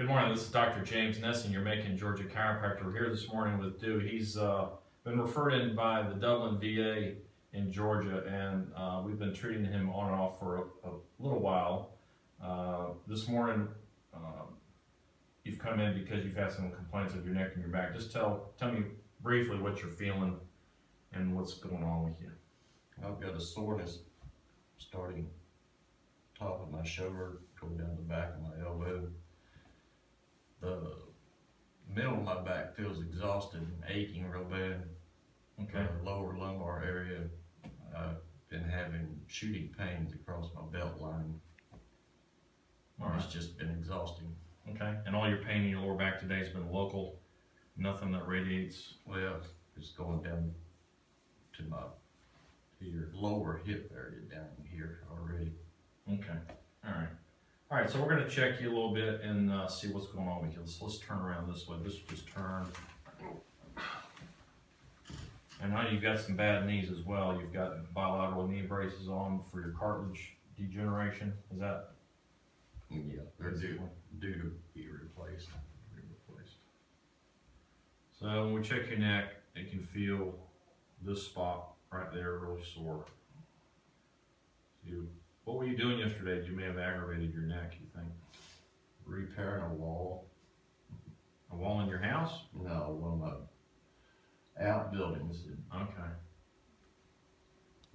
Good morning, this is Dr. James Nessing, your Macon, Georgia chiropractor. We're here this morning with Dew. He's been referred in by the Dublin VA in Georgia, and we've been treating him on and off for a little while. This morning, you've come in because you've had some complaints of your neck and your back. Just tell me briefly what you're feeling and what's going on with you. I've got a soreness starting top of my shoulder, going down the back of my elbow. The middle of my back feels exhausted and aching real bad. Okay. The lower lumbar area, I've been having shooting pains across my belt line. All right. It's just been exhausting. Okay. And all your pain in your lower back today has been local, nothing that radiates. Well, it's going down to my lower hip area down here already. Okay. All right. All right, so we're going to check you a little bit and see what's going on with you. Let's turn around this way. Just turn. And now you've got some bad knees as well. You've got bilateral knee braces on for your cartilage degeneration. Is that? Yeah, they're due to be replaced. So when we check your neck, you can feel this spot right there really sore. What were you doing yesterday? You may have aggravated your neck, you think? Repairing a wall. A wall in your house? No, one of my outbuildings. Okay.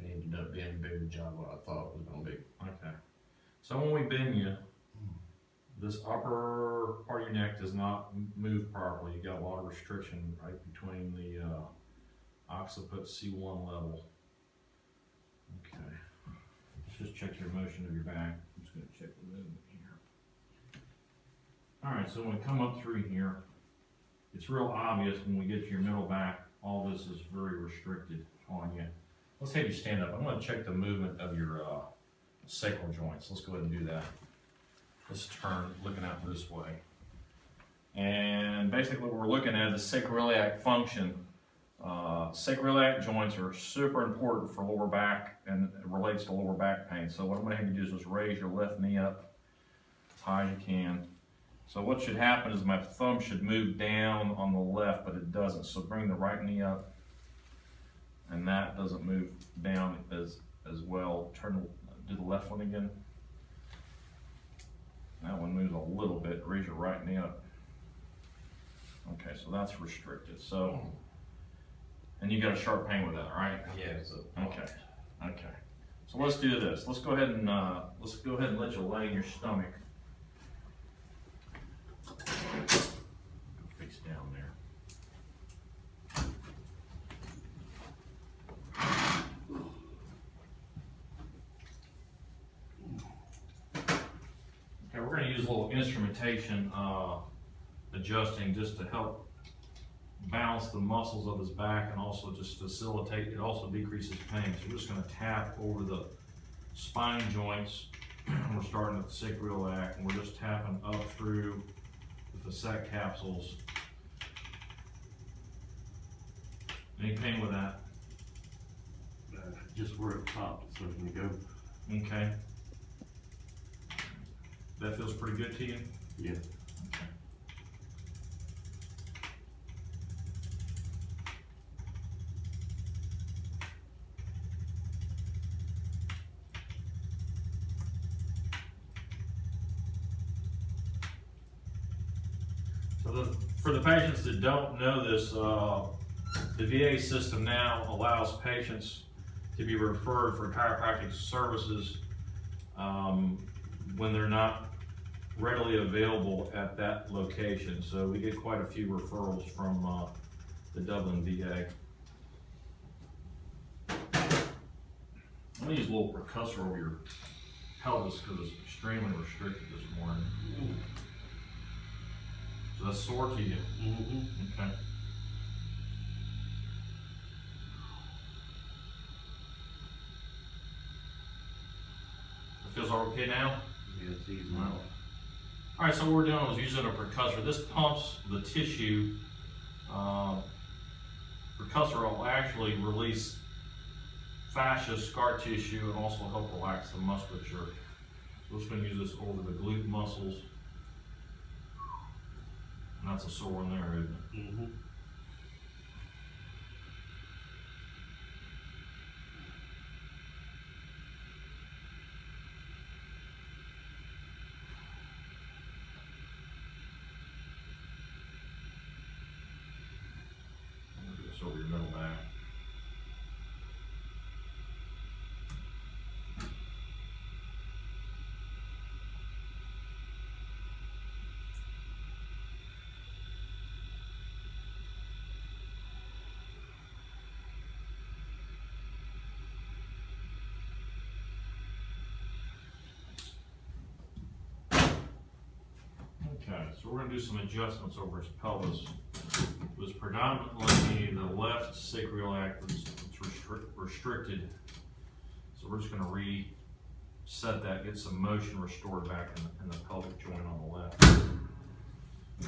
It ended up being a bigger job than what I thought it was going to be. Okay. So when we bend you, this upper part of your neck does not move properly. You got a lot of restriction right between the occiput C1 level. Okay. Let's just check your motion of your back. I'm just going to check the movement here. All right, so when we come up through here, it's real obvious when we get to your middle back, all this is very restricted on you. Let's have you stand up. I'm going to check the movement of your sacral joints. Let's go ahead and do that. Let's turn, looking out this way. And basically what we're looking at is sacroiliac function. Sacroiliac joints are super important for lower back, and it relates to lower back pain. So what I'm going to have you do is just raise your left knee up as high as you can. So what should happen is my thumb should move down on the left, but it doesn't. So bring the right knee up, and that doesn't move down as well. Do the left one again. That one moves a little bit. Raise your right knee up. Okay, so that's restricted. So, and you got a sharp pain with that, right? Yeah. Okay. Okay. So let's do this. Let's go ahead and let you lay in your stomach. Go face down there. Okay, we're going to use a little instrumentation adjusting just to help balance the muscles of his back and also just facilitate, it also decreases pain. So we're just going to tap over the spine joints. We're starting at the sacroiliac and we're just tapping up through the facet capsules. Any pain with that? Just where it stopped, so can you go? Okay. That feels pretty good to you? Yeah. Okay. So for the patients that don't know this, the VA system now allows patients to be referred for chiropractic services when they're not readily available at that location. So we get quite a few referrals from the Dublin VA. I'm gonna use a little percussor over your pelvis because it's extremely restricted this morning. So that's sore to you. Okay. It feels okay now? Yeah, it's easy. Wow. All right, so what we're doing is using a percussor. This pumps the tissue. Percussor will actually release fascia, scar tissue, and also help relax the musculature. So we're just going to use this over the glute muscles. That's a sore one there, isn't it? Mm-hmm. I'm gonna do this over your middle back. Okay, so we're gonna do some adjustments over his pelvis. It was predominantly the left sacroiliac that's restricted. So we're just gonna reset that, get some motion restored back in the pelvic joint on the left. Do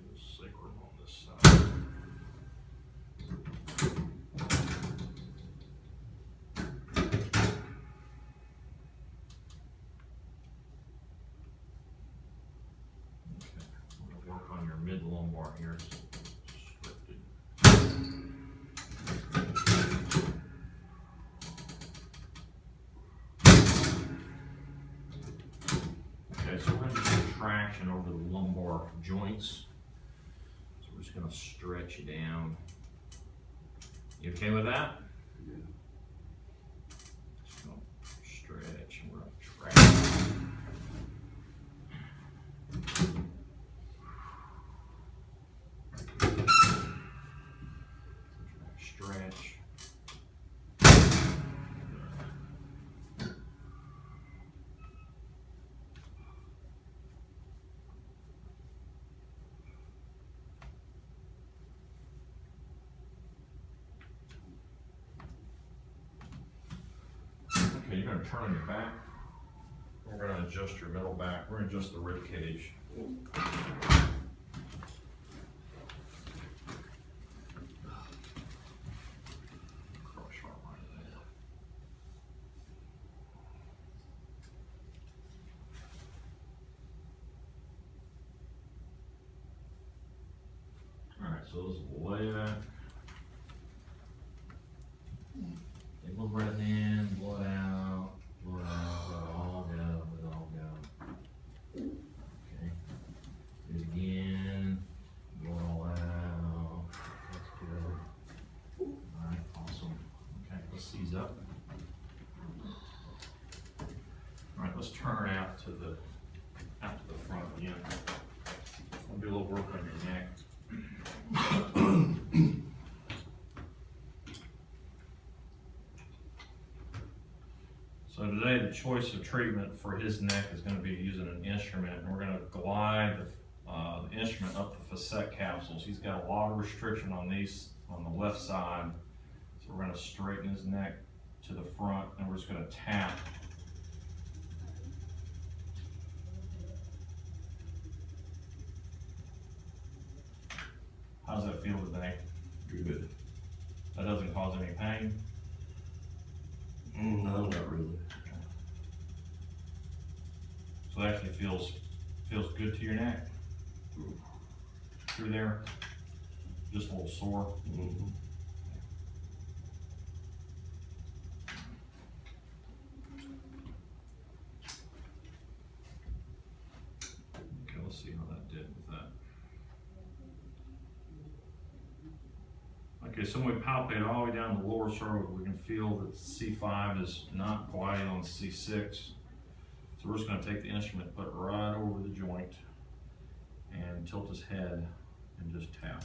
the sacrum on this side. Okay, we'll work on your mid lumbar here. Restricted. Okay, so we're gonna do some traction over the lumbar joints. So we're just gonna stretch you down. You okay with that? Yeah. Just gonna stretch and we're gonna track. Stretch. Okay, you're gonna turn on your back. We're gonna adjust your middle back. We're gonna adjust the rib cage. Cross your arm right there. All right, so let's lay that. Take one breath in, blow it out, blow it out, let it all go, let it all go. Okay. Do it again, blow it all out. That's good. Alright, awesome. Okay, let's seize up. Alright, let's turn her out to the front again. We'll do a little work on your neck. So today, the choice of treatment for his neck is going to be using an instrument, and we're going to glide the instrument up the facet capsules. He's got a lot of restriction on these on the left side, so we're going to straighten his neck to the front, and we're just going to tap. How does that feel today? Good. That doesn't cause any pain? No, not really. So it actually feels good to your neck? Through there? Just a little sore? Mm-hmm. Okay, let's see how that did with that. Okay, so when we palpate all the way down the lower cervical, we can feel that C5 is not gliding on C6. So we're just going to take the instrument, put it right over the joint, and tilt his head and just tap.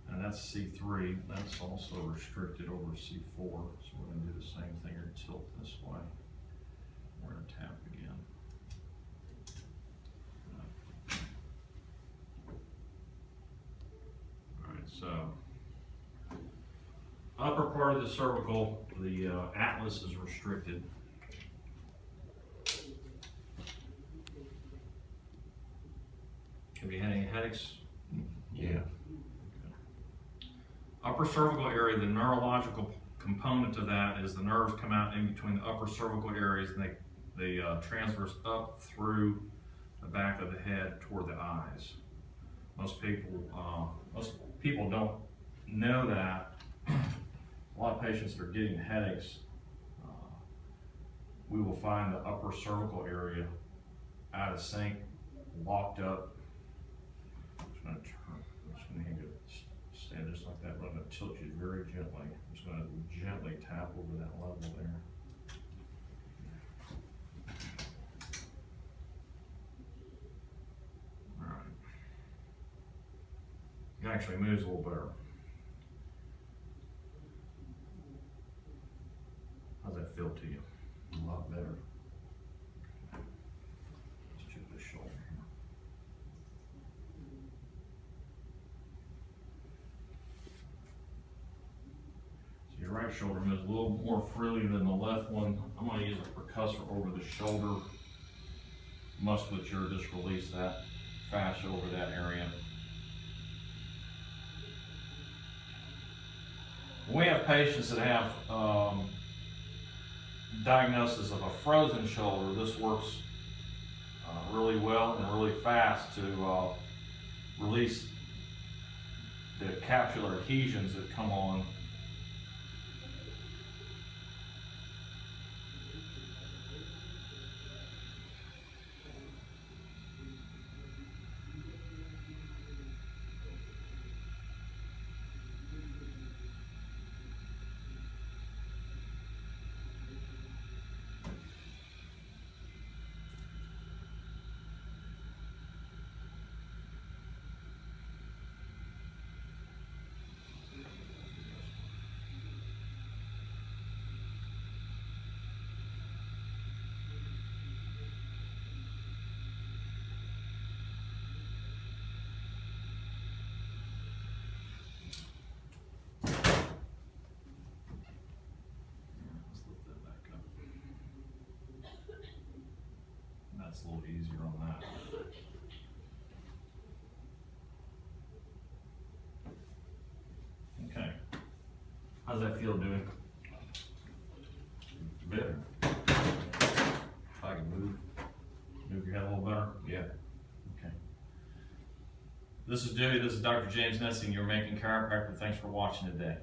And that's C3, that's also restricted over C4, so we're going to do the same thing here, tilt this way. We're going to tap again. Alright, so upper part of the cervical, the atlas is restricted. Have you had any headaches? Yeah. Upper cervical area, the neurological component to that is the nerves come out in between the upper cervical areas and they transverse up through the back of the head toward the eyes. Most people don't know that. A lot of patients that are getting headaches, we will find the upper cervical area out of sync, locked up. I'm just gonna turn, I'm just gonna have it stand just like that, but I'm gonna tilt you very gently. I'm just gonna gently tap over that level there. All right. It actually moves a little better. How's that feel to you? A lot better. Let's check this shoulder here. So your right shoulder moves a little more freely than the left one. I'm going to use a percussor over the shoulder musculature, just release that fascia over that area. We have patients that have diagnosis of a frozen shoulder. This works really well and really fast to release the capsular adhesions that come on. Let's lift that back up. That's a little easier on that. Okay. How's that feel, doing? Better. If I can move. Move your head a little better? Yeah. Okay. This is Dewey. This is Dr. James Nessing. You're Making Chiropractor. Thanks for watching today.